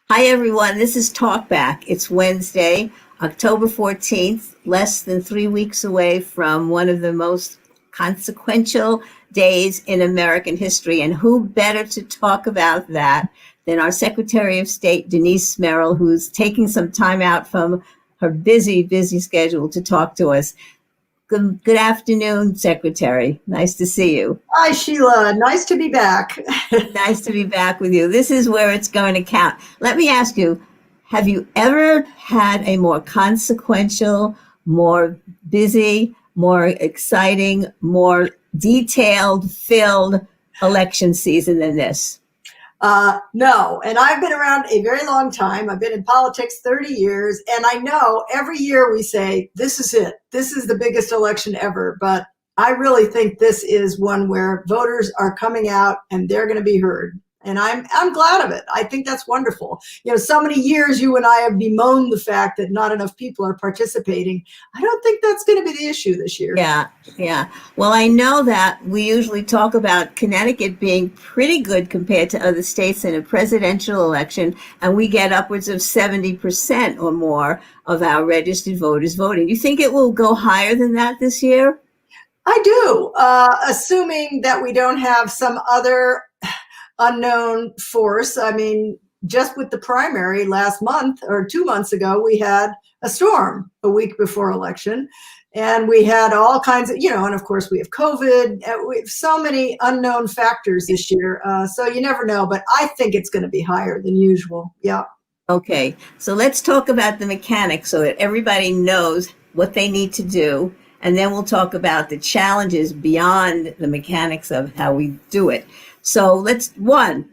Hi, everyone. This is Talkback. It's Wednesday, October 14th, less than 3 weeks away from one of the most consequential days in American history. And who better to talk about that than our Secretary of State, Denise Merrill, who's taking some time out from her busy schedule to talk to us. Good afternoon, Secretary. Nice to see you. Hi, Sheila. Nice to be back. Nice to be back with you. This is where it's going to count. Let me ask you, have you ever had a more consequential, more busy, more exciting, more detailed filled election season than this? No, and I've been around a very long time. I've been in politics 30 years, and I know every year we say, this is it. This is the biggest election ever. But I really think this is one where voters are coming out and they're going to be heard. And I'm glad of it. I think that's wonderful. So many years you and I have bemoaned the fact that not enough people are participating. I don't think that's going to be the issue this year. Yeah. Well, I know that we usually talk about Connecticut being pretty good compared to other states in a presidential election, and we get upwards of 70% or more of our registered voters voting. You think it will go higher than that this year? I do, assuming that we don't have some other unknown force. I mean, just with the primary last month or 2 months ago, we had a storm a week before election, and we had all kinds of, and of course we have COVID. We have so many unknown factors this year. So you never know, but I think it's going to be higher than usual. Yeah. Okay, so let's talk about the mechanics so that everybody knows what they need to do. And then we'll talk about the challenges beyond the mechanics of how we do it. So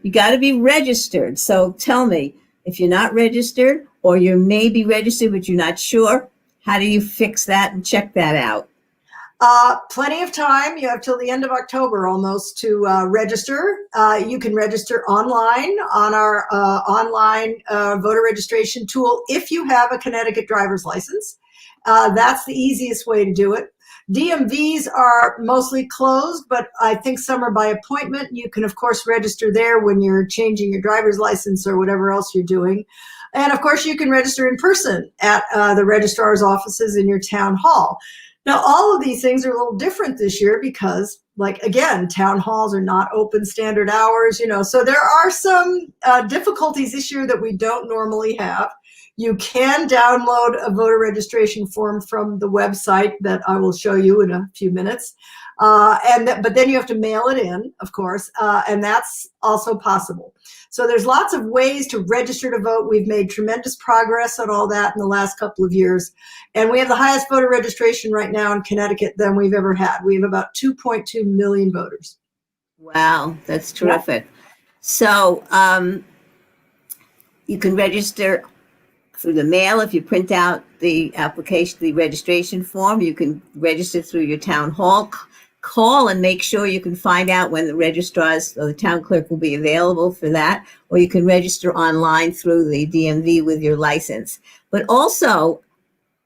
you got to be registered. So tell me, if you're not registered or you may be registered, but you're not sure, how do you fix that and check that out? Plenty of time. You have till the end of October almost to register. You can register online on our online voter registration tool if you have a Connecticut driver's license. That's the easiest way to do it. DMVs are mostly closed, but I think some are by appointment. You can, of course, register there when you're changing your driver's license or whatever else you're doing. And, of course, you can register in person at the registrar's offices in your town hall. Now, all of these things are a little different this year because, again, town halls are not open standard hours, so there are some difficulties this year that we don't normally have. You can download a voter registration form from the website that I will show you in a few minutes. But then you have to mail it in, of course, and that's also possible. So there's lots of ways to register to vote. We've made tremendous progress on all that in the last couple of years. And we have the highest voter registration right now in Connecticut than we've ever had. We have about 2.2 million voters. Wow, that's terrific. Yeah. So you can register through the mail. If you print out the application, the registration form, you can register through your town hall. Call and make sure you can find out when the registrars or the town clerk will be available for that, or you can register online through the DMV with your license. But also,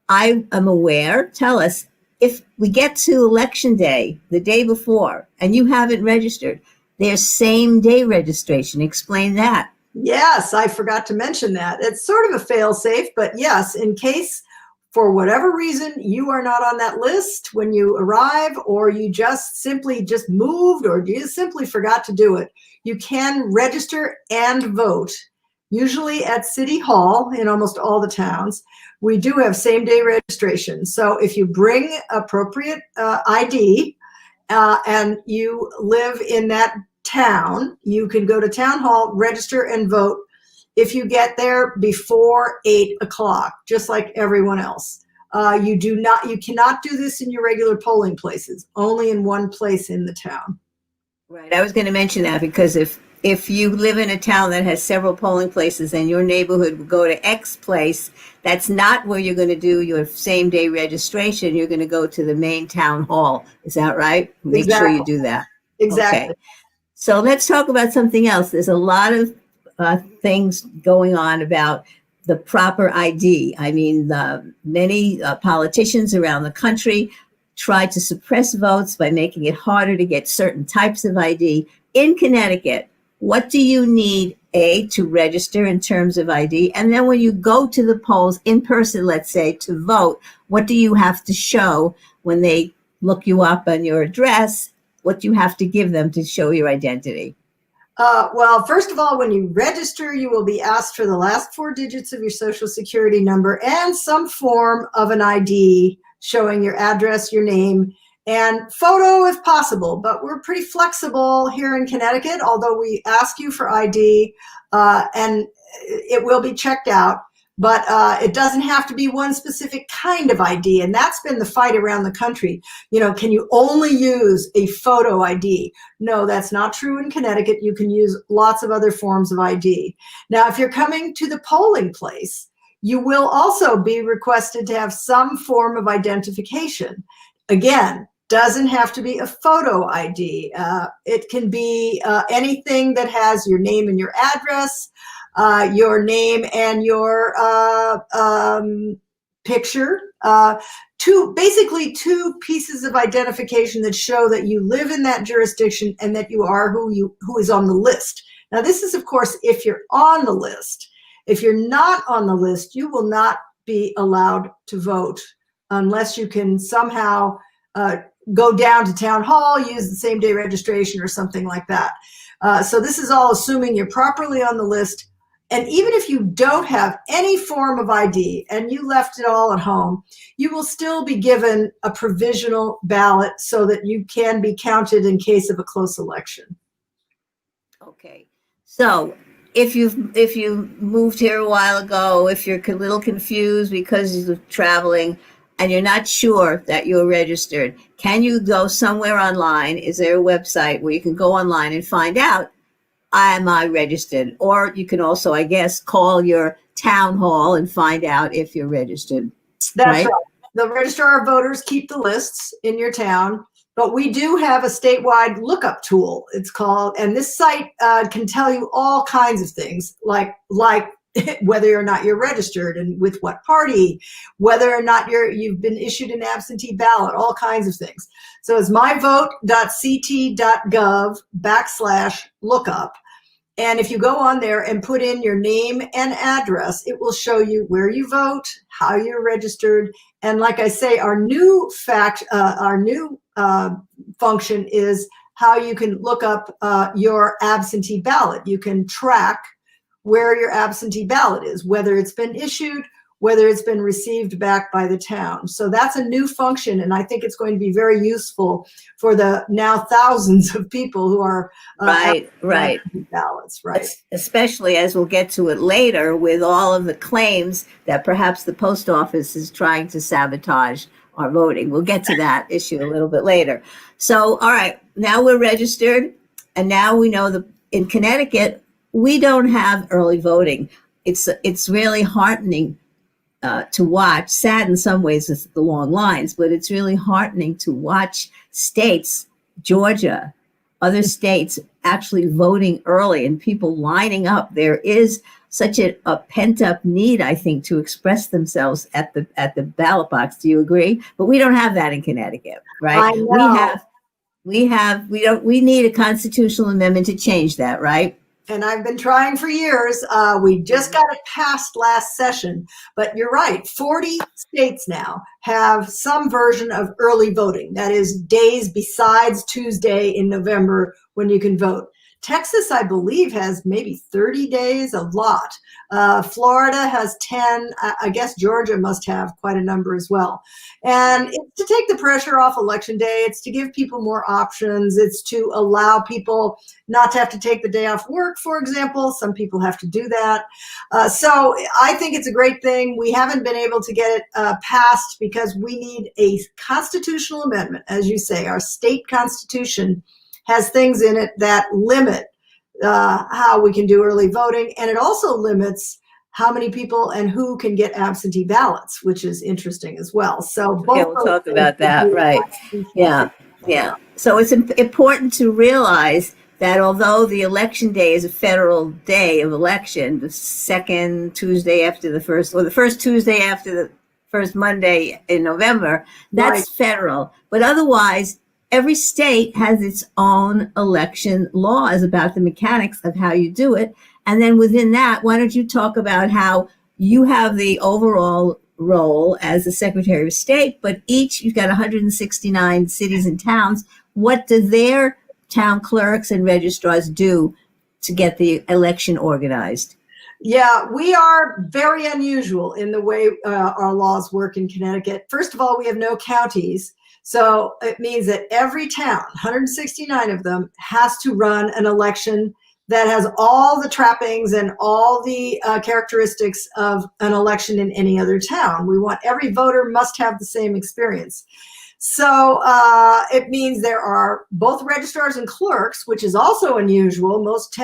I am aware, tell us, if we get to election day, the day before, and you haven't registered, there's same day registration. Explain that. Yes, I forgot to mention that. It's sort of a fail-safe, but yes, in case for whatever reason you are not on that list when you arrive, or you simply moved, or you simply forgot to do it, you can register and vote, usually at City Hall in almost all the towns. We do have same-day registration. So if you bring appropriate ID and you live in that town, you can go to town hall, register, and vote if you get there before 8 o'clock, just like everyone else. You cannot do this in your regular polling places, only in one place in the town. Right. I was going to mention that because if you live in a town that has several polling places and your neighborhood will go to X place, that's not where you're going to do your same day registration. You're going to go to the main town hall. Is that right? Make Exactly. sure you do that. Exactly. Okay. So let's talk about something else. There's a lot of things going on about the proper ID. I mean, many politicians around the country try to suppress votes by making it harder to get certain types of ID. In Connecticut, what do you need, to register in terms of ID? And then when you go to the polls in person, let's say, to vote, what do you have to show when they look you up on your address? What do you have to give them to show your identity? Well, first of all, when you register, you will be asked for the last 4 digits of your social security number and some form of an ID showing your address, your name, and photo if possible. But we're pretty flexible here in Connecticut, although we ask you for ID and it will be checked out. But it doesn't have to be one specific kind of ID. And that's been the fight around the country. You know, can you only use a photo ID? No, that's not true in Connecticut. You can use lots of other forms of ID. Now, if you're coming to the polling place, you will also be requested to have some form of identification. Again, doesn't have to be a photo ID. It can be anything that has your name and your address, your name and your picture, basically two pieces of identification that show that you live in that jurisdiction and that you are who is on the list. Now, this is, of course, if you're on the list. If you're not on the list, you will not be allowed to vote unless you can somehow go down to town hall, use the same day registration or something like that. So this is all assuming you're properly on the list. And even if you don't have any form of ID and you left it all at home, you will still be given a provisional ballot so that you can be counted in case of a close election. Okay. So if you moved here a while ago, if you're a little confused because you're traveling and you're not sure that you're registered, can you go somewhere online? Is there a website where you can go online and find out, am I registered? Or you can also, I guess, call your town hall and find out if you're registered. That's right. The registrar of voters keep the lists in your town, but we do have a statewide lookup tool, it's called, and this site can tell you all kinds of things, like whether or not you're registered and with what party, whether or not you've been issued an absentee ballot, all kinds of things. So it's myvote.ct.gov/lookup. And if you go on there and put in your name and address, it will show you where you vote, how you're registered. And like I say, our new function is how you can look up your absentee ballot. You can track where your absentee ballot is, whether it's been issued, whether it's been received back by the town. So that's a new function, and I think it's going to be very useful for the now thousands of people who are right ballots, right? Especially as we'll get to it later with all of the claims that perhaps the post office is trying to sabotage our voting. We'll get to that issue a little bit later. So, all right, now we're registered, and now we know that in Connecticut, we don't have early voting. It's really heartening to watch, sad in some ways with the long lines, but it's really heartening to watch states, Georgia, other states actually voting early and people lining up. There is such a pent-up need, I think, to express themselves at the ballot box. Do you agree? But we don't have that in Connecticut, right? I know. We need a constitutional amendment to change that, right? And I've been trying for years. We just got it passed last session, but you're right. 40 states now have some version of early voting. That is days besides Tuesday in November when you can vote. Texas, I believe, has maybe 30 days, a lot. Florida has 10. I guess Georgia must have quite a number as well. And it's to take the pressure off Election Day. It's to give people more options. It's to allow people not to have to take the day off work, for example. Some people have to do that. So I think it's a great thing. We haven't been able to get it passed because we need a constitutional amendment. As you say, our state constitution has things in it that limit how we can do early voting. And it also limits how many people and who can get absentee ballots, which is interesting as well. So both we'll talk about that, right? Yeah. So it's important to realize that although the election day is a federal day of election, the second Tuesday after the first, or the first Tuesday after the first Monday in November, that's federal. But otherwise, every state has its own election laws about the mechanics of how you do it. And then within that, why don't you talk about how you have the overall role as the Secretary of State, but you've got 169 cities and towns. What do their town clerks and registrars do to get the election organized? Yeah, we are very unusual in the way our laws work in Connecticut. First of all, we have no counties. So it means that every town, 169 of them, has to run an election that has all the trappings and all the characteristics of an election in any other town. We want every voter must have the same experience. So it means there are both registrars and clerks, which is also unusual. Most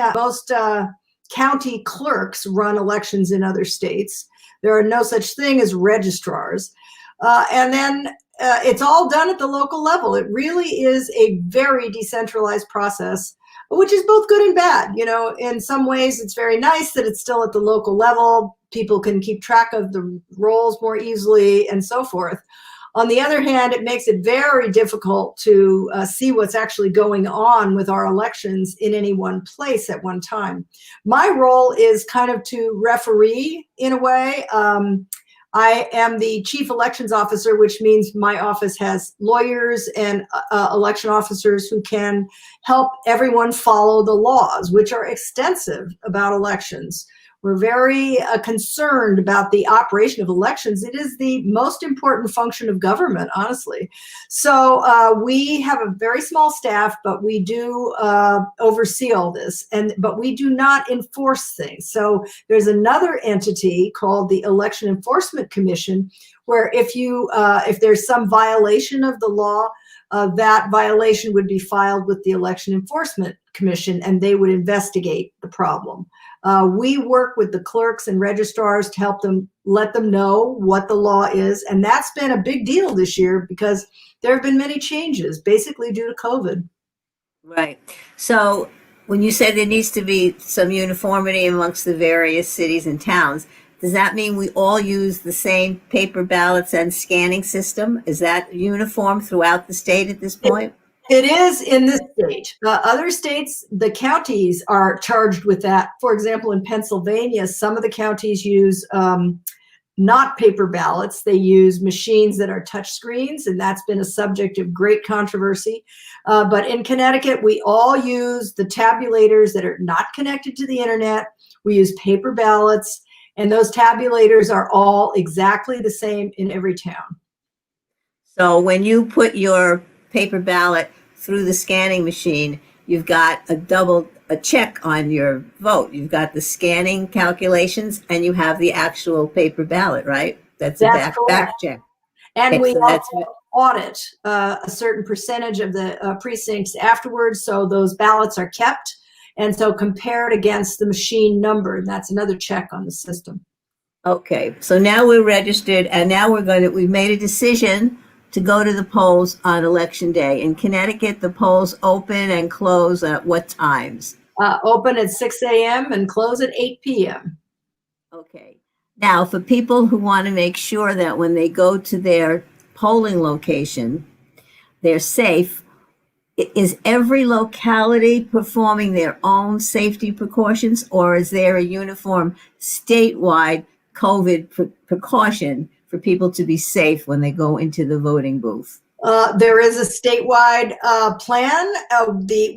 county clerks run elections in other states. There are no such thing as registrars. And then it's all done at the local level. It really is a very decentralized process, which is both good and bad. You know, in some ways, it's very nice that it's still at the local level. People can keep track of the rolls more easily and so forth. On the other hand, it makes it very difficult to see what's actually going on with our elections in any one place at one time. My role is kind of to referee in a way. I am the chief elections officer, which means my office has lawyers and election officers who can help everyone follow the laws, which are extensive about elections. We're very concerned about the operation of elections. It is the most important function of government, honestly. So we have a very small staff, but we do oversee all this, but we do not enforce things. So there's another entity called the Election Enforcement Commission, where if there's some violation of the law, that violation would be filed with the Election Enforcement Commission, and they would investigate the problem. We work with the clerks and registrars to help them, let them know what the law is. And that's been a big deal this year because there have been many changes, basically due to COVID. Right. So when you say there needs to be some uniformity amongst the various cities and towns, does that mean we all use the same paper ballots and scanning system? Is that uniform throughout the state at this point? It is in this state. Other states, the counties are charged with that. For example, in Pennsylvania, some of the counties use not paper ballots. They use machines that are touch screens, and that's been a subject of great controversy. But in Connecticut, we all use the tabulators that are not connected to the internet. We use paper ballots, and those tabulators are all exactly the same in every town. So when you put your paper ballot through the scanning machine, you've got a check on your vote. You've got the scanning calculations and you have the actual paper ballot, right? That's a back check. And we also audit a certain percentage of the precincts afterwards, so those ballots are kept and so compared against the machine number. That's another check on the system. Okay, so now we're registered and now we've made a decision to go to the polls on election day. In Connecticut, the polls open and close at what times? Open at 6 a.m. and close at 8 p.m. Okay. Now, for people who want to make sure that when they go to their polling location, they're safe, is every locality performing their own safety precautions, or is there a uniform statewide COVID precaution for people to be safe when they go into the voting booth? There is a statewide plan.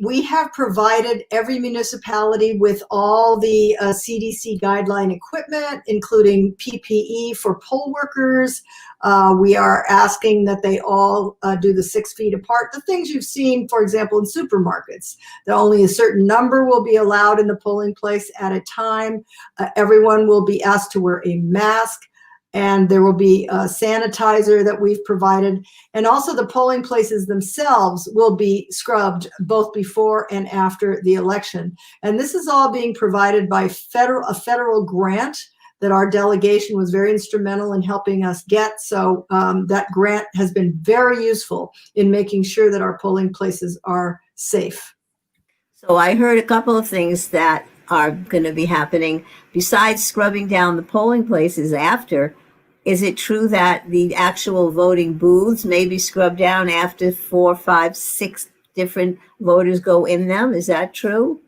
We have provided every municipality with all the CDC guideline equipment, including PPE for poll workers. We are asking that they all do the 6 feet apart. The things you've seen, for example, in supermarkets, that only a certain number will be allowed in the polling place at a time. Everyone will be asked to wear a mask. And there will be a sanitizer that we've provided. And also the polling places themselves will be scrubbed both before and after the election. And this is all being provided by a federal grant that our delegation was very instrumental in helping us get. So that grant has been very useful in making sure that our polling places are safe. So I heard a couple of things that are going to be happening besides scrubbing down the polling places after. is it true that the actual voting booths may be scrubbed down after 4, 5, 6 different voters go in them? Is that true?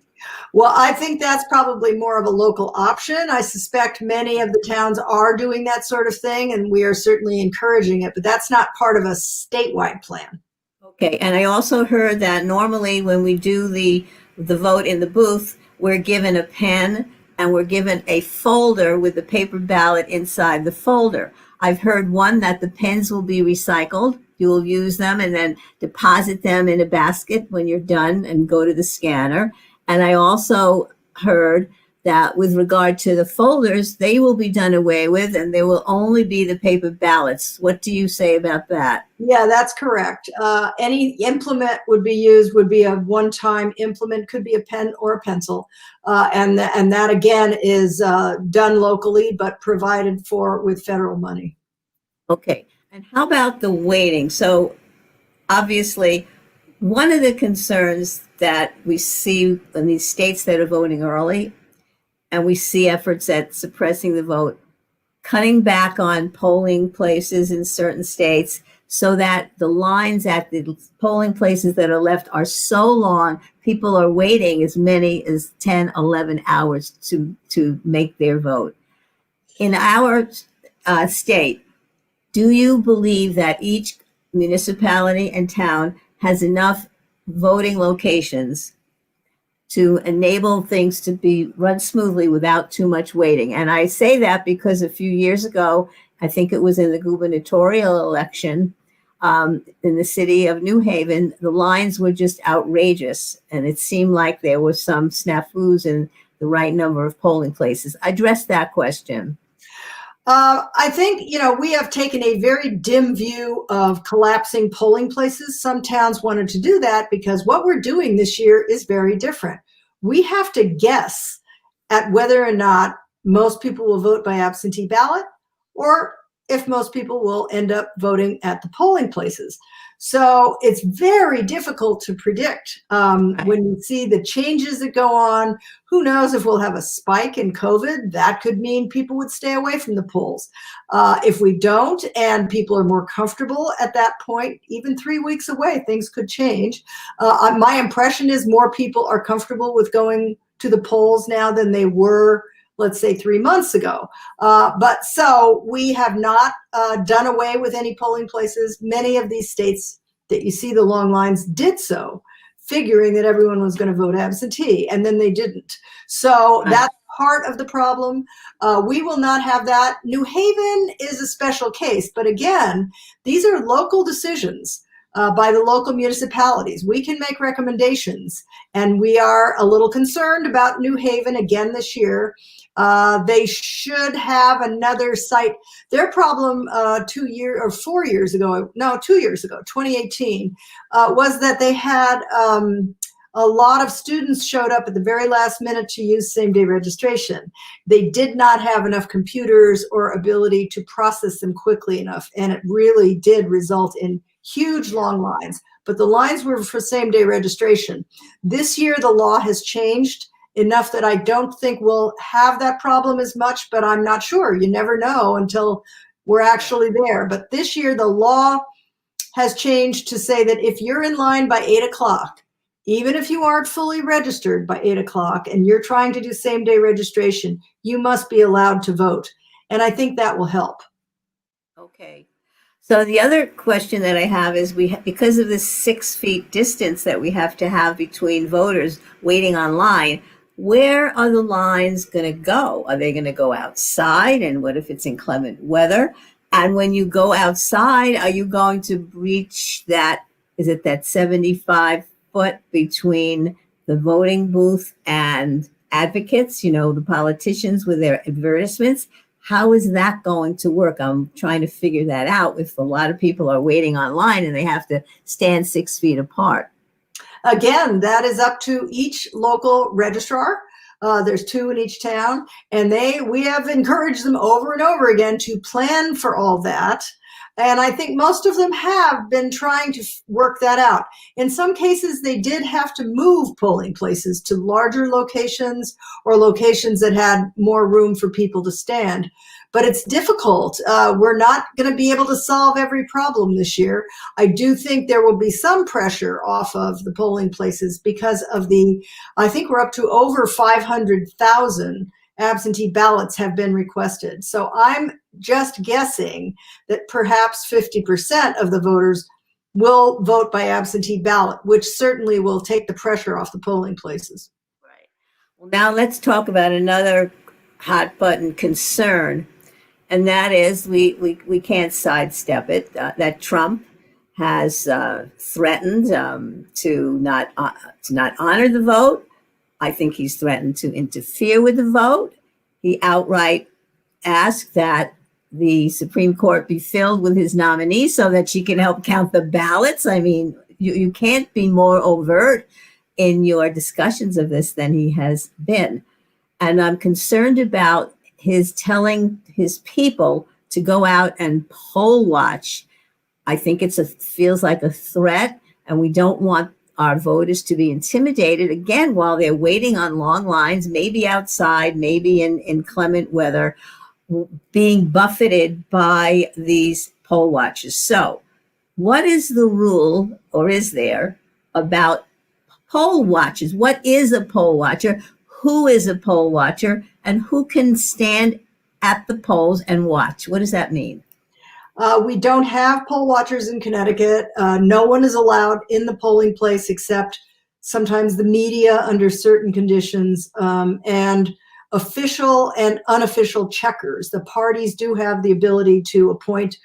Well, I think that's probably more of a local option. I suspect many of the towns are doing that sort of thing, and we are certainly encouraging it, but that's not part of a statewide plan. Okay, and I also heard that normally when we do the vote in the booth, we're given a pen and we're given a folder with the paper ballot inside the folder. I've heard one that the pens will be recycled. You will use them and then deposit them in a basket when you're done and go to the scanner. And I also heard that with regard to the folders, they will be done away with and there will only be the paper ballots. What do you say about that? Yeah, that's correct. Any implement would be a one-time implement, could be a pen or a pencil. And that again is done locally, but provided for with federal money. Okay. And how about the waiting? So obviously, one of the concerns that we see in these states that are voting early, and we see efforts at suppressing the vote, cutting back on polling places in certain states so that the lines at the polling places that are left are so long, people are waiting as many as 10, 11 hours to make their vote. In our state, do you believe that each municipality and town has enough voting locations to enable things to be run smoothly without too much waiting? And I say that because a few years ago, I think it was in the gubernatorial election in the city of New Haven, the lines were just outrageous. And it seemed like there was some snafus in the right number of polling places. Address that question. I think, we have taken a very dim view of collapsing polling places. Some towns wanted to do that because what we're doing this year is very different. We have to guess at whether or not most people will vote by absentee ballot or if most people will end up voting at the polling places. So it's very difficult to predict when you see the changes that go on. Who knows if we'll have a spike in COVID? That could mean people would stay away from the polls. If we don't and people are more comfortable at that point, even 3 weeks away, things could change. My impression is more people are comfortable with going to the polls now than they were, let's say, 3 months ago. But so we have not done away with any polling places. Many of these states that you see the long lines did so, figuring that everyone was going to vote absentee, and then they didn't. So that's part of the problem. We will not have that. New Haven is a special case, but again, these are local decisions by the local municipalities. We can make recommendations, and we are a little concerned about New Haven again this year. They should have another site. Their problem 2 years ago, 2018, was that they had a lot of students showed up at the very last minute to use same-day registration. They did not have enough computers or ability to process them quickly enough, and it really did result in huge long lines. But the lines were for same-day registration. This year, the law has changed enough that I don't think we'll have that problem as much, but I'm not sure. You never know until we're actually there. But this year, the law has changed to say that if you're in line by 8 o'clock, even if you aren't fully registered by 8 o'clock and you're trying to do same-day registration, you must be allowed to vote. And I think that will help. Okay. So the other question that I have is because of this 6 feet distance that we have to have between voters waiting online, where are the lines going to go? Are they going to go outside? And what if it's inclement weather? And when you go outside, are you going to breach that? Is it that 75 foot between the voting booth and advocates, the politicians with their advertisements? How is that going to work? I'm trying to figure that out if a lot of people are waiting online and they have to stand 6 feet apart. Again, that is up to each local registrar. There's 2 in each town, and we have encouraged them over and over again to plan for all that. And I think most of them have been trying to work that out. In some cases, they did have to move polling places to larger locations or locations that had more room for people to stand. But it's difficult. We're not going to be able to solve every problem this year. I do think there will be some pressure off of the polling places because of I think we're up to over 500,000 absentee ballots have been requested. So I'm just guessing that perhaps 50% of the voters will vote by absentee ballot, which certainly will take the pressure off the polling places. Right. Well, now let's talk about another hot button concern, and that is we can't sidestep it, that Trump has threatened to not honor the vote. I think he's threatened to interfere with the vote. He outright asked that the Supreme Court be filled with his nominee so that she can help count the ballots. I mean, you can't be more overt in your discussions of this than he has been. And I'm concerned about his telling his people to go out and poll watch. I think feels like a threat, and we don't want our voters to be intimidated again while they're waiting on long lines, maybe outside, maybe in inclement weather, being buffeted by these poll watchers. So what is the rule, or is there, about poll watchers? What is a poll watcher? Who is a poll watcher? And who can stand at the polls and watch? What does that mean? We don't have poll watchers in Connecticut. No one is allowed in the polling place except sometimes the media under certain conditions, and official and unofficial checkers. The parties do have the ability to appoint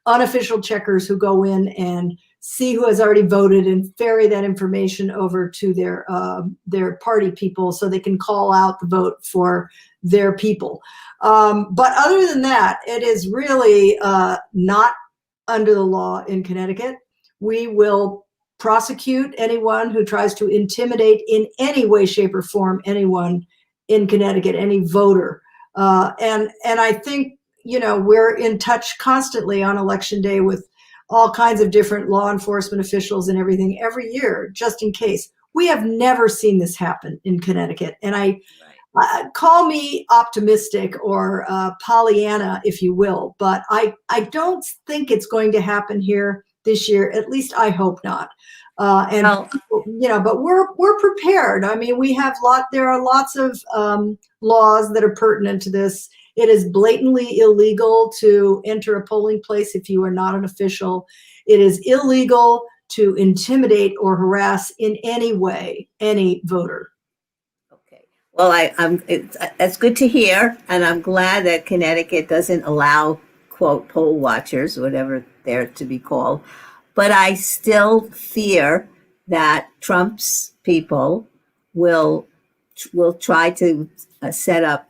unofficial checkers who go in and see who has already voted and ferry that information over to their party people so they can call out the vote for their people. But other than that, it is really not under the law in Connecticut. We will prosecute anyone who tries to intimidate in any way, shape, or form anyone in Connecticut, any voter. And I think, we're in touch constantly on Election Day with all kinds of different law enforcement officials and everything every year, just in case. We have never seen this happen in Connecticut. And call me optimistic or Pollyanna, if you will, but I don't think it's going to happen here this year. At least I hope not. But we're prepared. I mean, there are lots of laws that are pertinent to this. It is blatantly illegal to enter a polling place if you are not an official. It is illegal to intimidate or harass in any way any voter. Okay. Well, that's good to hear, and I'm glad that Connecticut doesn't allow, quote, poll watchers, whatever they're to be called. But I still fear that Trump's people will try to set up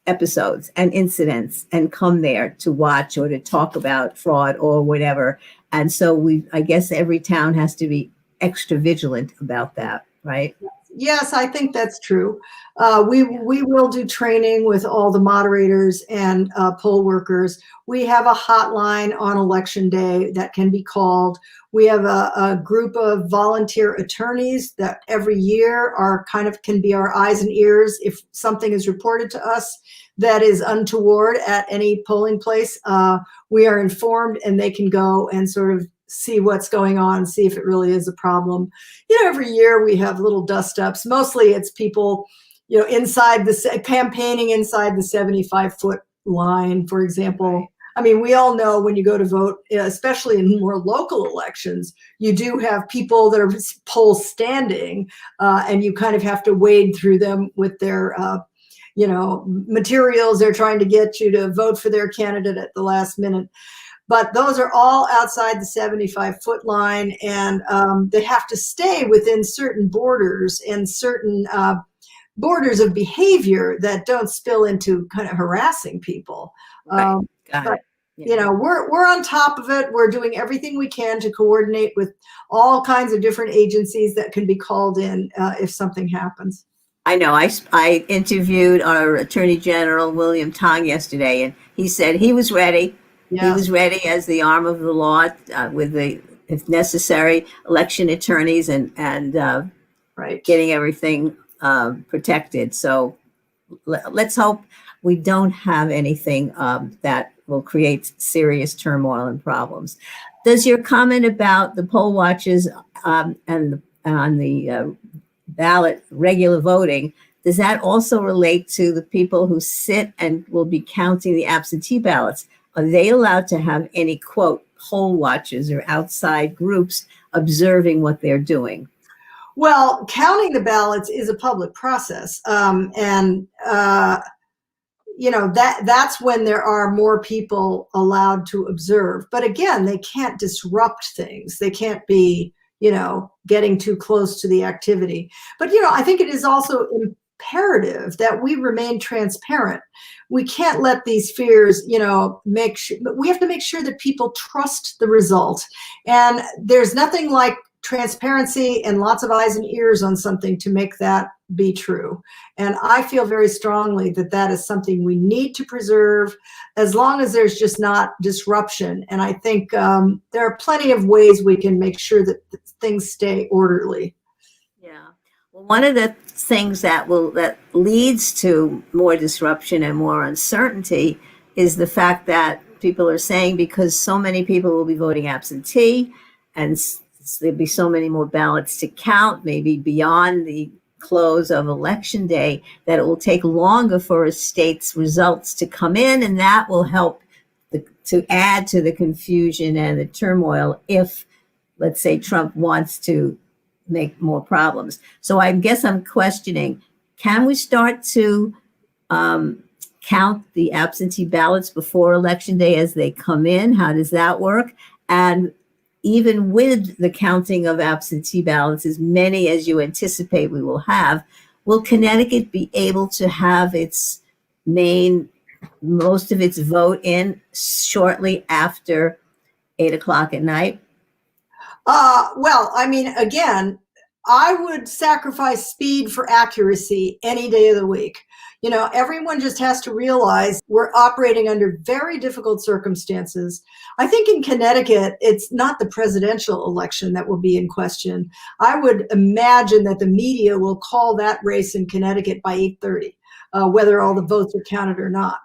episodes and incidents and come there to watch or to talk about fraud or whatever. And so I guess every town has to be extra vigilant about that, right? Yes, I think that's true. We will do training with all the moderators and poll workers. We have a hotline on Election Day that can be called. We have a group of volunteer attorneys that every year can be our eyes and ears if something is reported to us that is untoward at any polling place. We are informed, and they can go and sort of see what's going on, see if it really is a problem. Every year we have little dust-ups. Mostly it's people, campaigning inside the 75-foot line, for example. Right. I mean, we all know when you go to vote, especially in more local elections, you do have people that are polls standing, and you kind of have to wade through them with their materials. They're trying to get you to vote for their candidate at the last minute. But those are all outside the 75-foot line, and they have to stay within certain borders and certain borders of behavior that don't spill into kind of harassing people. Right. Got it. Yeah. We're on top of it. We're doing everything we can to coordinate with all kinds of different agencies that can be called in if something happens. I know. I interviewed our Attorney General, William Tong, yesterday, and he said he was ready. He was ready as the arm of the law with the, if necessary, election attorneys and Right. getting everything protected. So let's hope we don't have anything that will create serious turmoil and problems. Does your comment about the poll watchers and on the ballot regular voting, does that also relate to the people who sit and will be counting the absentee ballots? Are they allowed to have any, quote, poll watchers or outside groups observing what they're doing? Well, counting the ballots is a public process. That's when there are more people allowed to observe. But again, they can't disrupt things. They can't be, getting too close to the activity. But, I think it is also imperative that we remain transparent. We can't let these fears, we have to make sure that people trust the result. And there's nothing like transparency and lots of eyes and ears on something to make that be true. And I feel very strongly that that is something we need to preserve as long as there's just not disruption. And I think there are plenty of ways we can make sure that things stay orderly. Yeah. Well, one of the things that leads to more disruption and more uncertainty is the fact that people are saying, because so many people will be voting absentee and there'll be so many more ballots to count, maybe beyond the close of election day, that it will take longer for a state's results to come in, and that will help to add to the confusion and the turmoil if, let's say, Trump wants to make more problems. So I guess I'm questioning, can we start to count the absentee ballots before election day as they come in? How does that work? And even with the counting of absentee ballots, as many as you anticipate we will have, will Connecticut be able to have most of its vote in shortly after 8 o'clock at night? Well, again, I would sacrifice speed for accuracy any day of the week. Everyone just has to realize we're operating under very difficult circumstances. I think in Connecticut, it's not the presidential election that will be in question. I would imagine that the media will call that race in Connecticut by 8:30, whether all the votes are counted or not.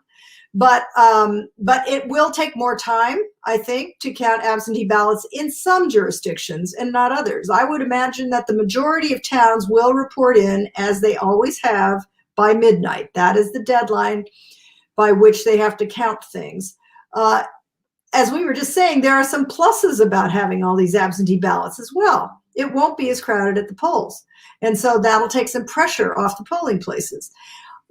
But it will take more time, I think, to count absentee ballots in some jurisdictions and not others. I would imagine that the majority of towns will report in, as they always have, by midnight. That is the deadline by which they have to count things. As we were just saying, there are some pluses about having all these absentee ballots as well. It won't be as crowded at the polls. And so that'll take some pressure off the polling places.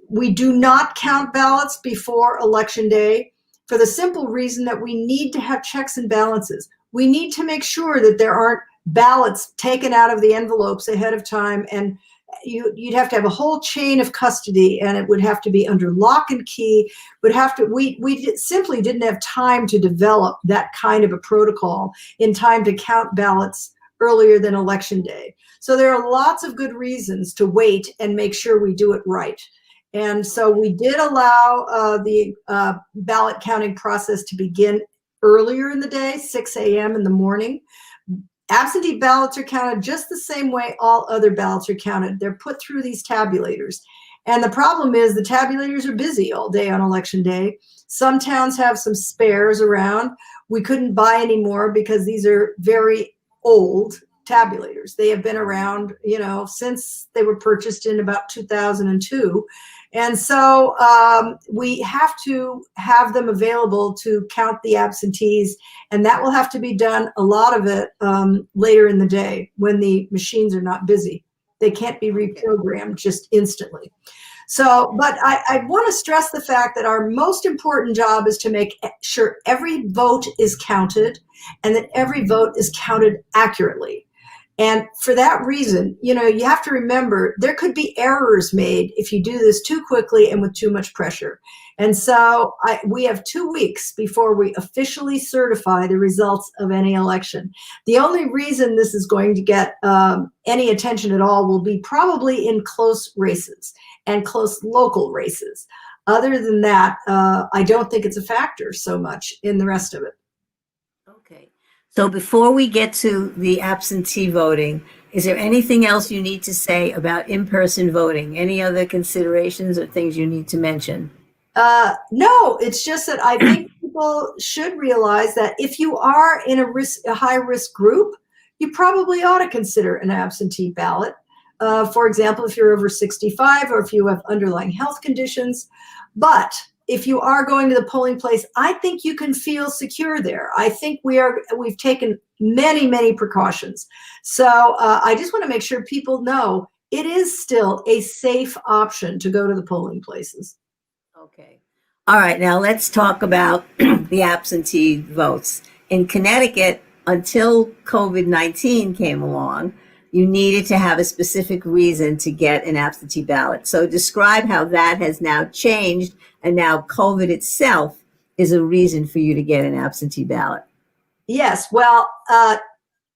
We do not count ballots before Election Day for the simple reason that we need to have checks and balances. We need to make sure that there aren't ballots taken out of the envelopes ahead of time, and you'd have to have a whole chain of custody, and it would have to be under lock and key. We simply didn't have time to develop that kind of a protocol in time to count ballots earlier than Election Day. So there are lots of good reasons to wait and make sure we do it right. And so we did allow the ballot counting process to begin earlier in the day, 6 a.m. in the morning. Absentee ballots are counted just the same way all other ballots are counted. They're put through these tabulators. And the problem is the tabulators are busy all day on Election Day. Some towns have some spares around. We couldn't buy any more because these are very old tabulators. They have been around, since they were purchased in about 2002. And so we have to have them available to count the absentees, and that will have to be done, a lot of it, later in the day when the machines are not busy. They can't be reprogrammed just instantly. So, but I want to stress the fact that our most important job is to make sure every vote is counted and that every vote is counted accurately. And for that reason, you have to remember there could be errors made if you do this too quickly and with too much pressure. And so we have 2 weeks before we officially certify the results of any election. The only reason this is going to get any attention at all will be probably in close races and close local races. Other than that, I don't think it's a factor so much in the rest of it. Okay. So before we get to the absentee voting, is there anything else you need to say about in-person voting? Any other considerations or things you need to mention? No, it's just that I think people should realize that if you are in a high risk group, you probably ought to consider an absentee ballot. For example, if you're over 65 or if you have underlying health conditions. But if you are going to the polling place, I think you can feel secure there. I think we've taken many, many precautions. So I just want to make sure people know it is still a safe option to go to the polling places. Okay. All right. Now let's talk about the absentee votes. In Connecticut, until COVID-19 came along, you needed to have a specific reason to get an absentee ballot. So describe how that has now changed, and now COVID itself is a reason for you to get an absentee ballot. Yes. Well,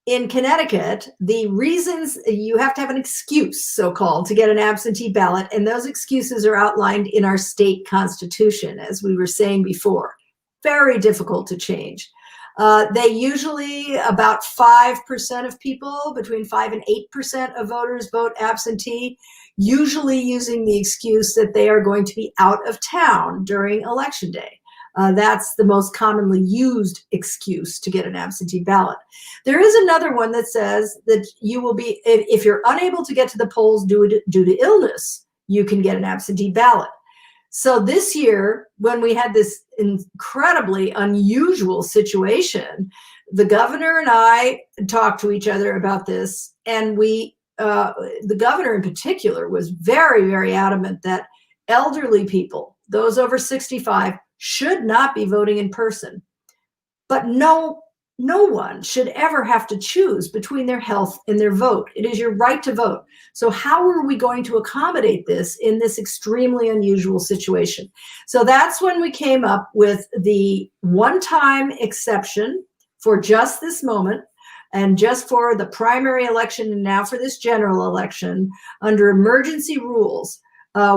in Connecticut, the reasons you have to have an excuse, so-called, to get an absentee ballot, and those excuses are outlined in our state constitution, as we were saying before. Very difficult to change. They usually, about 5% of people, between 5 and 8% of voters vote absentee, usually using the excuse that they are going to be out of town during election day. That's the most commonly used excuse to get an absentee ballot. There is another one that says that you will be, if you're unable to get to the polls due to illness, you can get an absentee ballot. So this year, when we had this incredibly unusual situation, the governor and I talked to each other about this, and the governor in particular was very, very adamant that elderly people, those over 65, should not be voting in person. But no one should ever have to choose between their health and their vote. It is your right to vote. So how are we going to accommodate this in this extremely unusual situation? So that's when we came up with the one-time exception for just this moment, and just for the primary election and now for this general election. Under emergency rules,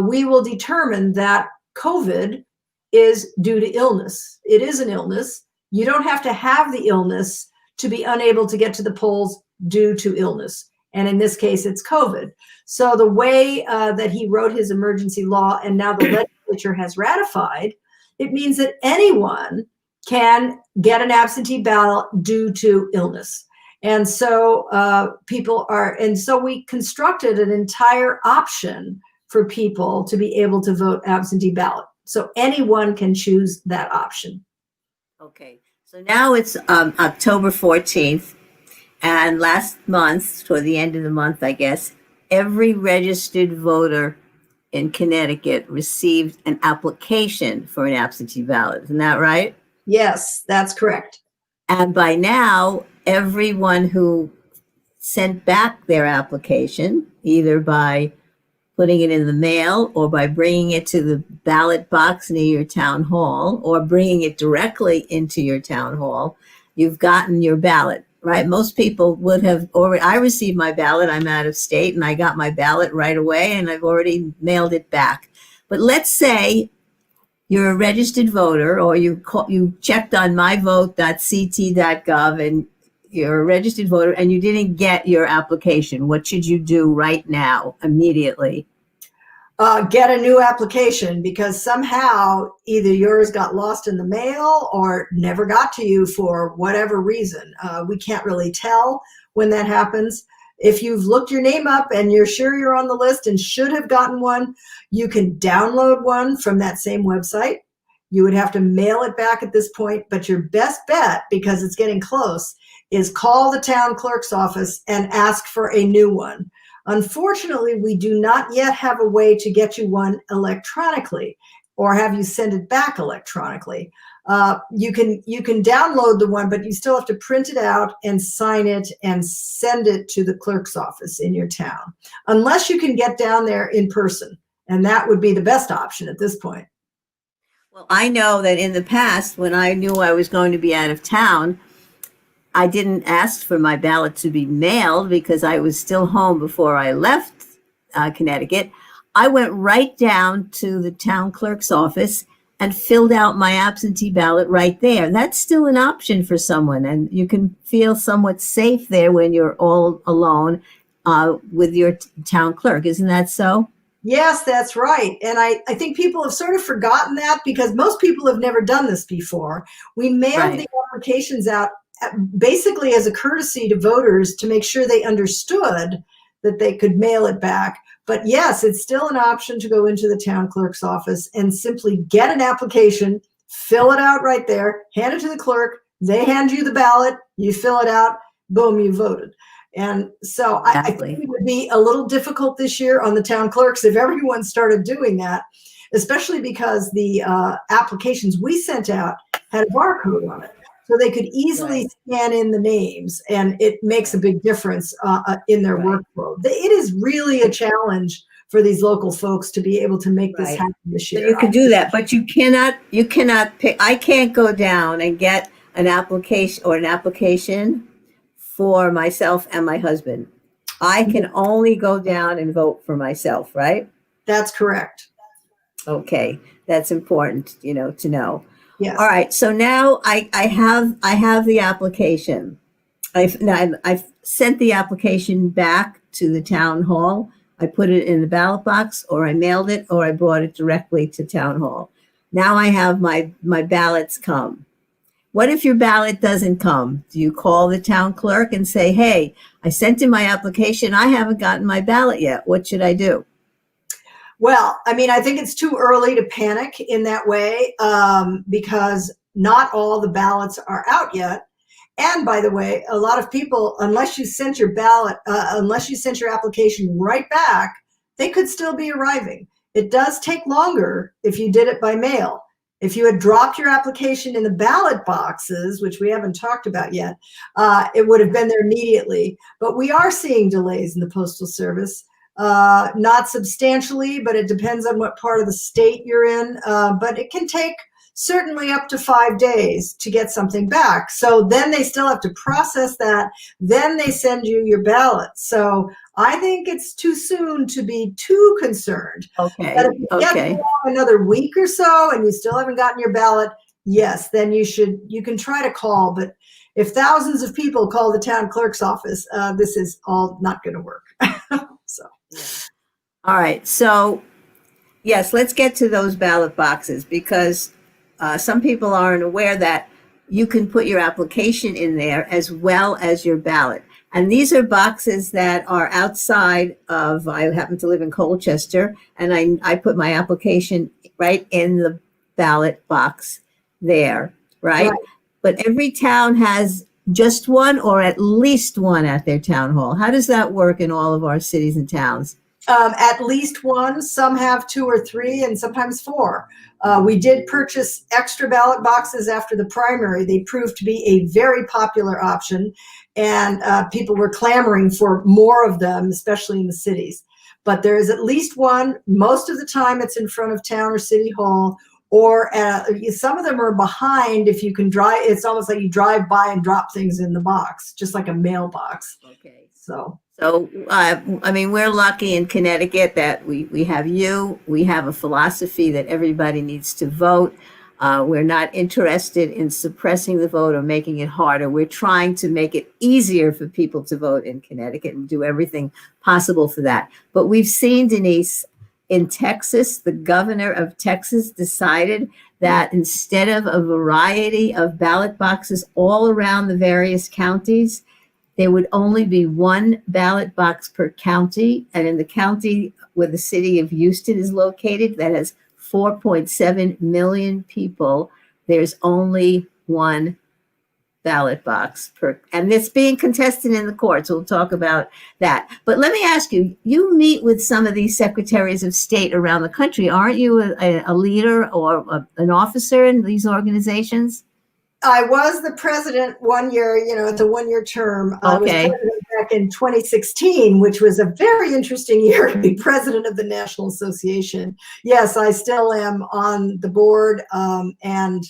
we will determine that COVID is due to illness. It is an illness. You don't have to have the illness to be unable to get to the polls due to illness. And in this case, it's COVID. So the way that he wrote his emergency law, and now the legislature has ratified, it means that anyone can get an absentee ballot due to illness. And so so we constructed an entire option for people to be able to vote absentee ballot. So anyone can choose that option. Okay. So now it's October 14th, and last month, toward the end of the month, I guess, every registered voter in Connecticut received an application for an absentee ballot. Isn't that right? Yes, that's correct. And by now, everyone who sent back their application, either by putting it in the mail or by bringing it to the ballot box near your town hall or bringing it directly into your town hall, you've gotten your ballot, right? Most people would have already, I received my ballot, I'm out of state, and I got my ballot right away, and I've already mailed it back. But let's say you're a registered voter, or you checked on myvote.ct.gov and you're a registered voter and you didn't get your application. What should you do right now, immediately? Get a new application, because somehow either yours got lost in the mail or never got to you for whatever reason. We can't really tell when that happens. If you've looked your name up and you're sure you're on the list and should have gotten one, you can download one from that same website. You would have to mail it back at this point, but your best bet, because it's getting close, is call the town clerk's office and ask for a new one. Unfortunately, we do not yet have a way to get you one electronically or have you send it back electronically. You can download the one, but you still have to print it out and sign it and send it to the clerk's office in your town, unless you can get down there in person. And that would be the best option at this point. Well, I know that in the past, when I knew I was going to be out of town, I didn't ask for my ballot to be mailed because I was still home before I left Connecticut. I went right down to the town clerk's office and filled out my absentee ballot right there. That's still an option for someone, and you can feel somewhat safe there when you're all alone with your town clerk. Isn't that so? Yes, that's right. And I think people have sort of forgotten that because most people have never done this before. We mailed the applications out basically as a courtesy to voters to make sure they understood that they could mail it back. But yes, it's still an option to go into the town clerk's office and simply get an application, fill it out right there, hand it to the clerk, they hand you the ballot, you fill it out, boom, you voted. And so I think it would be a little difficult this year on the town clerks if everyone started doing that, especially because the applications we sent out had a barcode on it. So they could easily scan in the names, and it makes a big difference in their workflow. It is really a challenge for these local folks to be able to make this happen this year. So you can do that, but you cannot pick. I can't go down and get an application for myself and my husband. I can only go down and vote for myself, right? That's correct. Okay, that's important, to know. Yes. All right. So now I have the application. I've sent the application back to the town hall. I put it in the ballot box, or I mailed it, or I brought it directly to town hall. Now I have my ballots come. What if your ballot doesn't come? Do you call the town clerk and say, hey, I sent in my application. I haven't gotten my ballot yet. What should I do? Well, I mean, I think it's too early to panic in that way because not all the ballots are out yet. And by the way, a lot of people, unless you sent your application right back, they could still be arriving. It does take longer if you did it by mail. If you had dropped your application in the ballot boxes, which we haven't talked about yet, it would have been there immediately. But we are seeing delays in the Postal Service. Not substantially, but it depends on what part of the state you're in. But it can take certainly up to 5 days to get something back. So then they still have to process that. Then they send you your ballot. So I think it's too soon to be too concerned. Okay. But if you get another week or so and you still haven't gotten your ballot, yes, then you can try to call. But if thousands of people call the town clerk's office, this is all not going to work. So. All right. So, yes, let's get to those ballot boxes because some people aren't aware that you can put your application in there as well as your ballot. And these are boxes that are outside of, I happen to live in Colchester, and I put my application right in the ballot box there, right? But every town has just one or at least one at their town hall. How does that work in all of our cities and towns? At least one. Some have 2 or 3 and sometimes 4. We did purchase extra ballot boxes after the primary. They proved to be a very popular option, and people were clamoring for more of them, especially in the cities. But there is at least one. Most of the time it's in front of town or city hall, or some of them are behind. If you can drive, it's almost like you drive by and drop things in the box, just like a mailbox. Okay. So I mean, we're lucky in Connecticut that we have you. We have a philosophy that everybody needs to vote. We're not interested in suppressing the vote or making it harder. We're trying to make it easier for people to vote in Connecticut and do everything possible for that. But we've seen, Denise, in Texas, the governor of Texas decided that instead of a variety of ballot boxes all around the various counties, there would only be one ballot box per county. And in the county where the city of Houston is located, that has 4.7 million people, there's only one ballot box per, and it's being contested in the courts. We'll talk about that. But let me ask you, you meet with some of these secretaries of state around the country. Aren't you a leader or an officer in these organizations? I was the president one year, it's a 1-year term. I was president back in 2016, which was a very interesting year to be president of the National Association. Yes, I still am on the board. And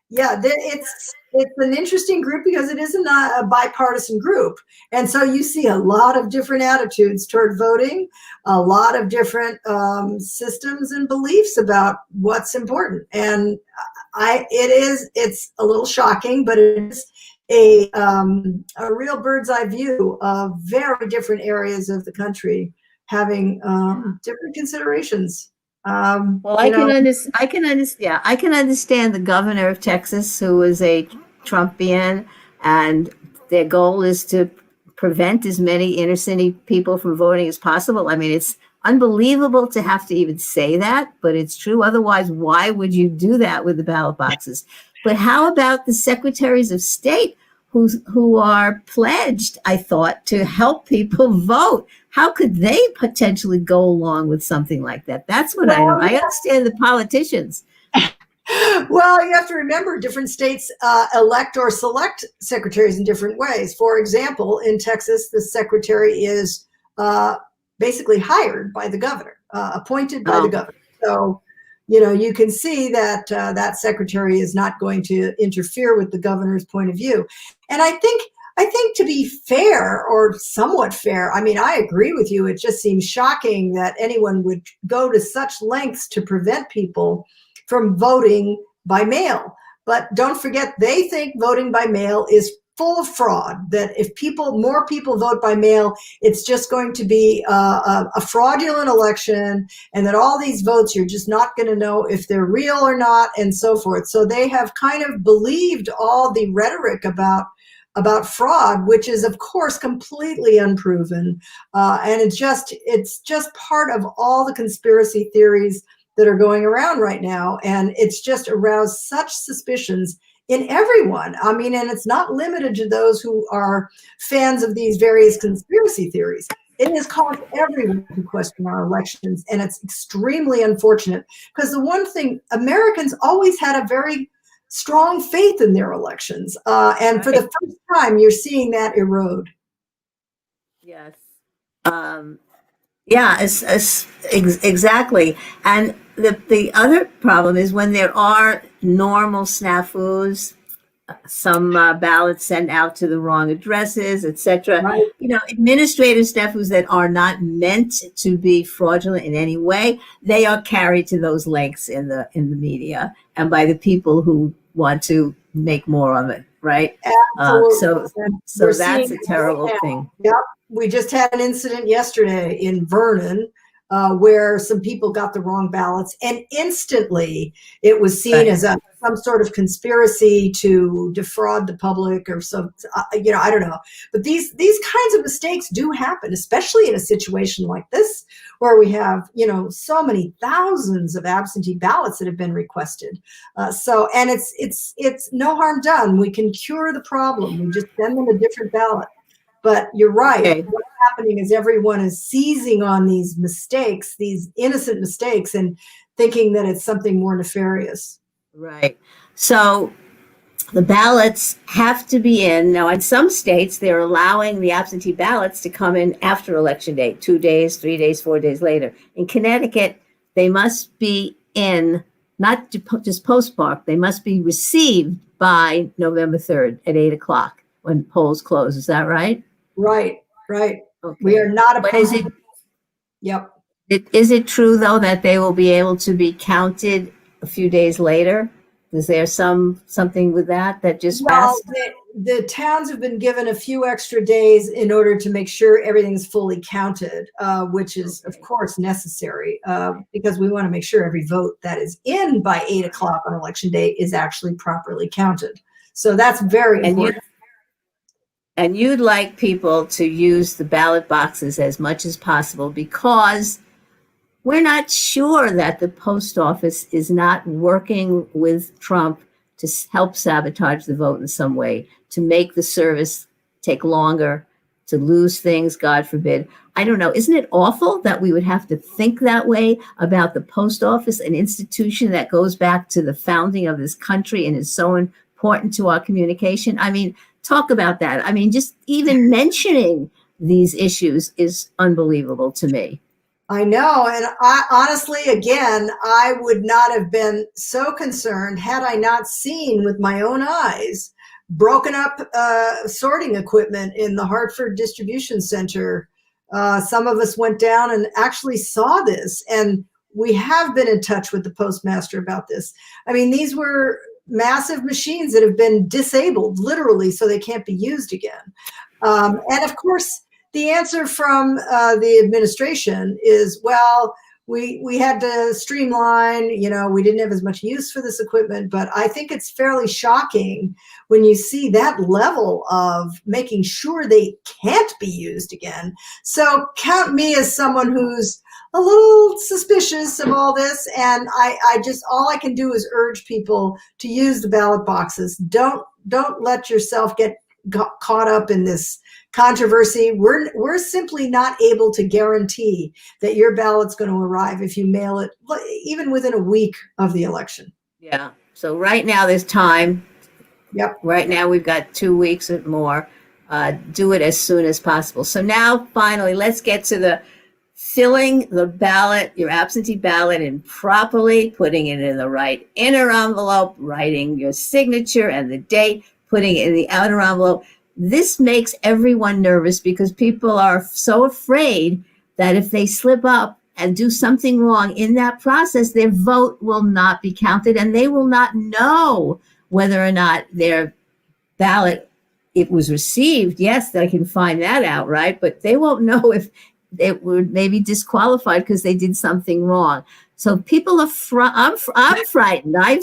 yeah, it's an interesting group because it isn't a bipartisan group. And so you see a lot of different attitudes toward voting, a lot of different systems and beliefs about what's important. And it's a little shocking, but it is a real bird's eye view of very different areas of the country having different considerations. Well, I can understand. Yeah, I can understand the governor of Texas, who is a Trumpian, and their goal is to prevent as many inner city people from voting as possible. I mean, it's unbelievable to have to even say that, but it's true. Otherwise, why would you do that with the ballot boxes? But how about the secretaries of state who are pledged, I thought, to help people vote? How could they potentially go along with something like that? That's what I don't. I understand the politicians. Well, you have to remember different states elect or select secretaries in different ways. For example, in Texas, the secretary is basically hired by the governor, appointed by the governor. So, you can see that that secretary is not going to interfere with the governor's point of view. And I think to be fair, or somewhat fair, I mean, I agree with you. It just seems shocking that anyone would go to such lengths to prevent people from voting by mail. But don't forget, they think voting by mail is full of fraud, that if more people vote by mail, it's just going to be a fraudulent election, and that all these votes, you're just not going to know if they're real or not, and so forth. So they have kind of believed all the rhetoric about fraud, which is of course completely unproven, and it's just part of all the conspiracy theories that are going around right now, and it's just aroused such suspicions in everyone. I mean, and it's not limited to those who are fans of these various conspiracy theories. It has caused everyone to question our elections, and it's extremely unfortunate, because the one thing, Americans always had a very strong faith in their elections, and for the first time, you're seeing that erode. Yes. Yeah, exactly. And the other problem is when there are normal snafus, some ballots sent out to the wrong addresses, etc. Right. Administrative snafus that are not meant to be fraudulent in any way, they are carried to those lengths in the media and by the people who want to make more of it, right? So that's a terrible thing. Yep. We just had an incident yesterday in Vernon where some people got the wrong ballots, and instantly it was seen as some sort of conspiracy to defraud the public or some, I don't know. But these kinds of mistakes do happen, especially in a situation like this, where we have, so many thousands of absentee ballots that have been requested. And it's no harm done. We can cure the problem. We just send them a different ballot. But you're right. Okay. What's happening is everyone is seizing on these mistakes, these innocent mistakes, and thinking that it's something more nefarious. Right. So the ballots have to be in. Now, in some states, they're allowing the absentee ballots to come in after Election Day, 2 days, 3 days, 4 days later. In Connecticut, they must be in, not just postmarked, they must be received by November 3rd at 8 o'clock when polls close. Is that right? Right. Okay. We are not opposed. Yep. Is it true, though, that they will be able to be counted a few days later? Is there something with that just passed? The towns have been given a few extra days in order to make sure everything's fully counted, which is, of course, necessary because we want to make sure every vote that is in by 8 o'clock on Election Day is actually properly counted. So that's very important. And you'd like people to use the ballot boxes as much as possible because we're not sure that the post office is not working with Trump to help sabotage the vote in some way, to make the service take longer, to lose things, God forbid. I don't know. Isn't it awful that we would have to think that way about the post office, an institution that goes back to the founding of this country and is so important to our communication? I mean, talk about that. I mean, just even mentioning these issues is unbelievable to me. I know. And I honestly, again, I would not have been so concerned had I not seen with my own eyes broken up sorting equipment in the Hartford distribution center. Some of us went down and actually saw this, and we have been in touch with the postmaster about this. I mean, these were massive machines that have been disabled, literally, so they can't be used again. And of course, the answer from the administration is, well, we had to streamline, we didn't have as much use for this equipment, but I think it's fairly shocking when you see that level of making sure they can't be used again. So count me as someone who's a little suspicious of all this. And all I can do is urge people to use the ballot boxes. Don't let yourself get caught up in this controversy. We're simply not able to guarantee that your ballot's going to arrive if you mail it, even within a week of the election. Yeah. So right now there's time. Yep. Right now we've got 2 weeks or more. Do it as soon as possible. So now finally, let's get to the filling the ballot, your absentee ballot, in properly, putting it in the right inner envelope, writing your signature and the date, putting it in the outer envelope. This makes everyone nervous because people are so afraid that if they slip up and do something wrong in that process, their vote will not be counted and they will not know whether or not their ballot, it was received. Yes, they can find that out, right? But they won't know if they were maybe disqualified because they did something wrong. So people are, I'm frightened. I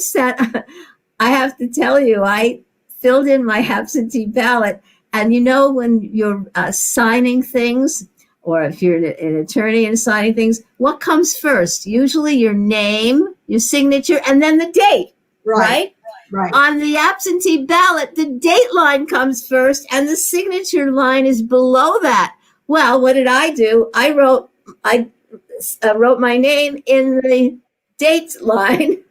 have to tell you, I filled in my absentee ballot. And when you're signing things, or if you're an attorney and signing things, what comes first? Usually your name, your signature, and then the date, right? Right. On the absentee ballot, the date line comes first and the signature line is below that. Well, what did I do? I wrote my name in the date line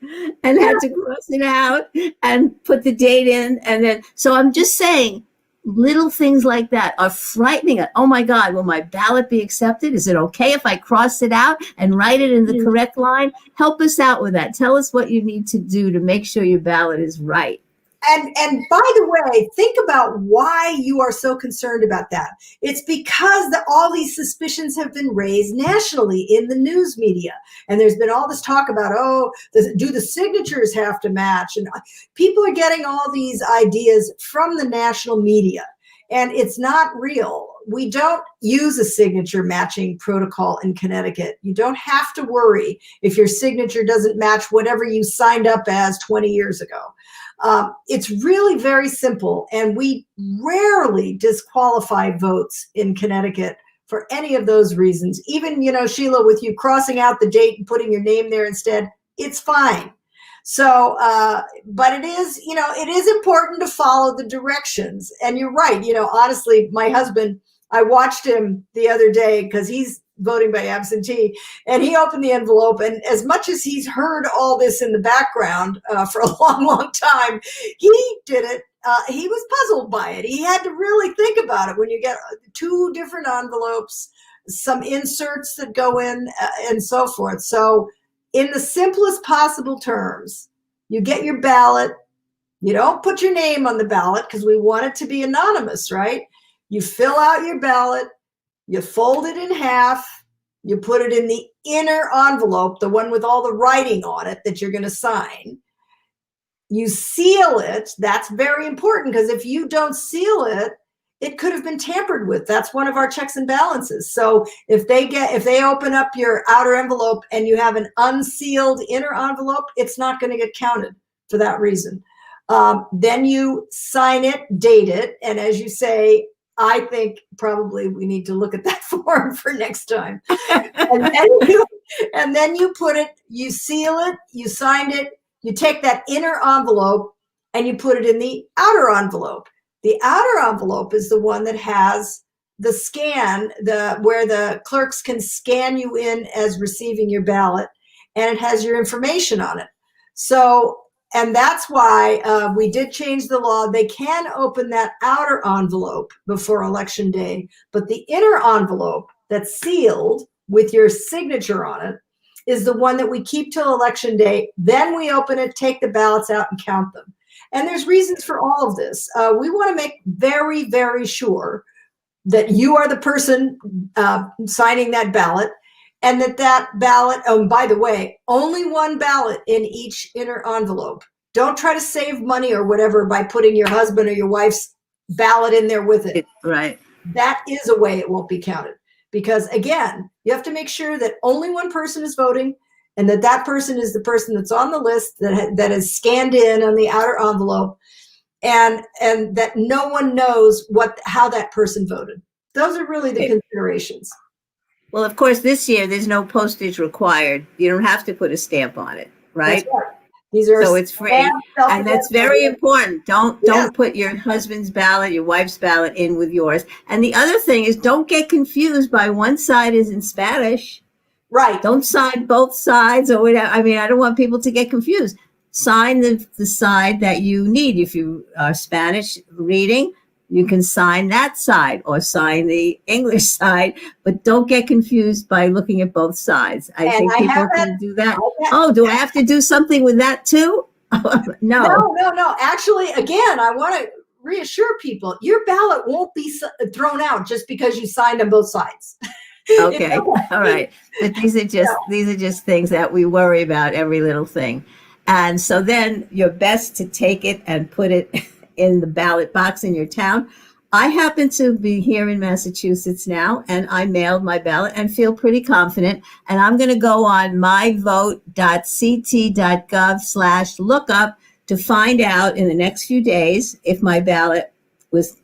and had to cross it out and put the date in. And then, so I'm just saying, little things like that are frightening. Oh my God, will my ballot be accepted? Is it okay if I cross it out and write it in the correct line? Help us out with that. Tell us what you need to do to make sure your ballot is right. And by the way, think about why you are so concerned about that. It's because all these suspicions have been raised nationally in the news media. And there's been all this talk about, do the signatures have to match? And people are getting all these ideas from the national media. And it's not real. We don't use a signature matching protocol in Connecticut. You don't have to worry if your signature doesn't match whatever you signed up as 20 years ago. It's really very simple, and we rarely disqualify votes in Connecticut for any of those reasons. Even, Sheila, with you crossing out the date and putting your name there instead, it's fine. So, but it is important to follow the directions. And you're right. Honestly, my husband, I watched him the other day because he's voting by absentee, and he opened the envelope, and as much as he's heard all this in the background for a long time, he did it. He was puzzled by it. He had to really think about it when you get two different envelopes, some inserts that go in, and so forth. So in the simplest possible terms, you get your ballot. You don't put your name on the ballot because we want it to be anonymous, right? You fill out your ballot. You fold it in half, you put it in the inner envelope, the one with all the writing on it that you're going to sign. You seal it. That's very important because if you don't seal it, it could have been tampered with. That's one of our checks and balances. So if they open up your outer envelope and you have an unsealed inner envelope, it's not going to get counted for that reason. Then you sign it, date it, and as you say, I think probably we need to look at that form for next time. And then you put it, you seal it, you signed it, you take that inner envelope and you put it in the outer envelope. The outer envelope is the one that has the scan, where the clerks can scan you in as receiving your ballot, and it has your information on it. So, and that's why we did change the law. They can open that outer envelope before Election Day, but the inner envelope that's sealed with your signature on it is the one that we keep till Election Day. Then we open it, take the ballots out, and count them. And there's reasons for all of this. We want to make very, very sure that you are the person signing that ballot, and that ballot, oh, by the way, only one ballot in each inner envelope. Don't try to save money or whatever by putting your husband or your wife's ballot in there with it. Right. That is a way it won't be counted. Because again, you have to make sure that only one person is voting, and that person is the person that's on the list that is scanned in on the outer envelope, and that no one knows how that person voted. Those are really the considerations. Well, of course, this year there's no postage required. You don't have to put a stamp on it, right? That's right. These are so it's free, and that's very important. Don't put your husband's ballot, your wife's ballot in with yours. And the other thing is, don't get confused by one side is in Spanish. Right. Don't sign both sides or whatever. I mean, I don't want people to get confused. Sign the side that you need. If you are Spanish reading, you can sign that side or sign the English side, but don't get confused by looking at both sides. I think people can do that. Oh, do I have to do something with that too? No. Actually, again, I want to reassure people, your ballot won't be thrown out just because you signed on both sides. Okay. All right. But these are just things that we worry about, every little thing. And so then you're best to take it and put it in the ballot box in your town. I happen to be here in Massachusetts now, and I mailed my ballot and feel pretty confident. And I'm going to go on myvote.ct.gov/lookup to find out in the next few days if my ballot was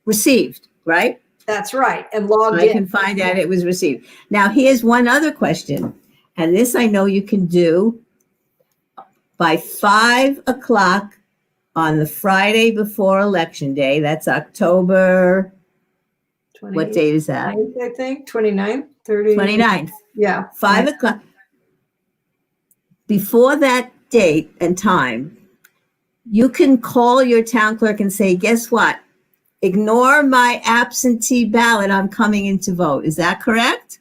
received, right? That's right. And logged in. I can find out it was received. Now, here's one other question. And this I know you can do by 5 o'clock on the Friday before Election Day. That's October, what date is that? I think 29th, 30th. 29th. Yeah. 5 o'clock. Before that date and time, you can call your town clerk and say, guess what? Ignore my absentee ballot. I'm coming in to vote. Is that correct?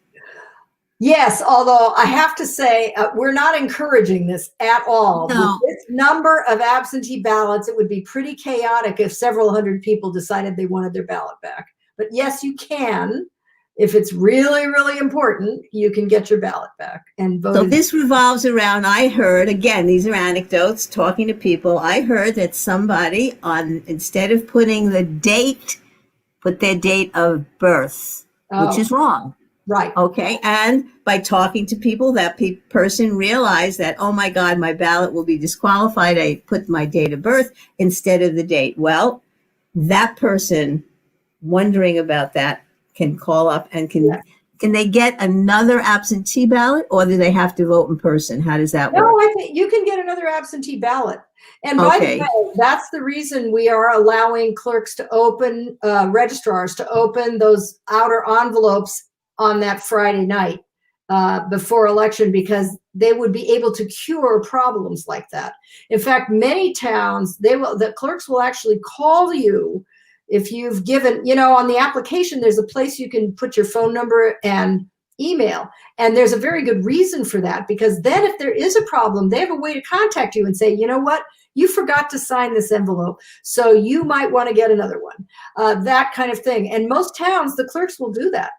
Yes, although I have to say, we're not encouraging this at all. No. With this number of absentee ballots, it would be pretty chaotic if several hundred people decided they wanted their ballot back. But yes, you can. If it's really, really important, you can get your ballot back and vote. So this revolves around, I heard, again, these are anecdotes, talking to people. I heard that somebody, instead of putting the date, put their date of birth, which is wrong. Right. Okay. And by talking to people, that person realized that, oh my God, my ballot will be disqualified. I put my date of birth instead of the date. Well, that person wondering about that can call up and can they get another absentee ballot, or do they have to vote in person? How does that work? No, I think you can get another absentee ballot. And by the way, that's the reason we are allowing clerks to open, registrars to open those outer envelopes on that Friday night before election, because they would be able to cure problems like that. In fact, many towns, the clerks will actually call you if you've given, on the application, there's a place you can put your phone number and email. And there's a very good reason for that, because then if there is a problem, they have a way to contact you and say, you know what, you forgot to sign this envelope, so you might want to get another one, that kind of thing. And most towns, the clerks will do that.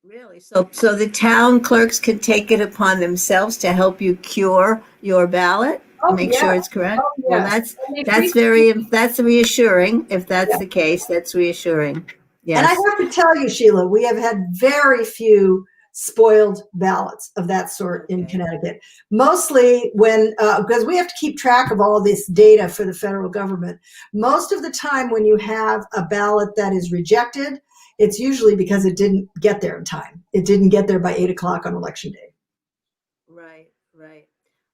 Really? So the town clerks can take it upon themselves to help you cure your ballot, make sure it's correct? Oh, yes. Well, that's reassuring. If that's the case, that's reassuring. Yes. And I have to tell you, Sheila, we have had very few spoiled ballots of that sort in Connecticut. Mostly because we have to keep track of all this data for the federal government. Most of the time when you have a ballot that is rejected, it's usually because it didn't get there in time. It didn't get there by 8 o'clock on election day. Right.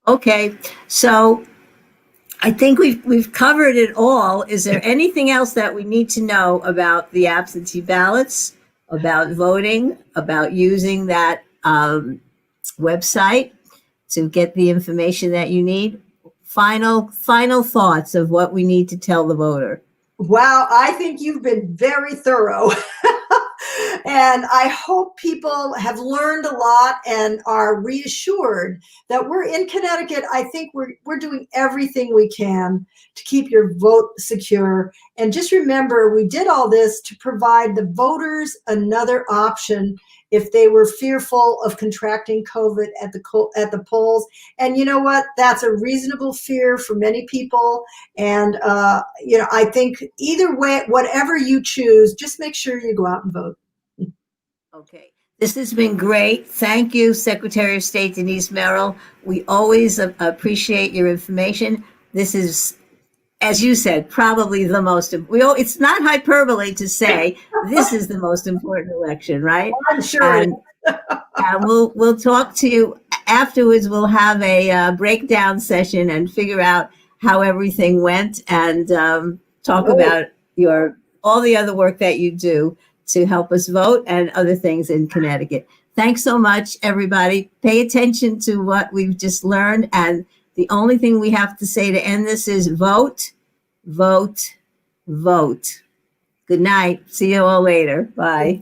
Okay. So I think we've covered it all. Is there anything else that we need to know about the absentee ballots, about voting, about using that website to get the information that you need? Final thoughts of what we need to tell the voter. Wow, I think you've been very thorough. And I hope people have learned a lot and are reassured that we're in Connecticut. I think we're doing everything we can to keep your vote secure. And just remember, we did all this to provide the voters another option if they were fearful of contracting COVID at the polls. And you know what? That's a reasonable fear for many people. And I think either way, whatever you choose, just make sure you go out and vote. Okay. This has been great. Thank you, Secretary of State Denise Merrill. We always appreciate your information. This is, as you said, probably the most, it's not hyperbole to say this is the most important election, right? I'm sure. And we'll talk to you afterwards. We'll have a breakdown session and figure out how everything went and talk about all the other work that you do to help us vote and other things in Connecticut. Thanks so much, everybody. Pay attention to what we've just learned. And the only thing we have to say to end this is vote, vote, vote. Good night. See you all later. Bye.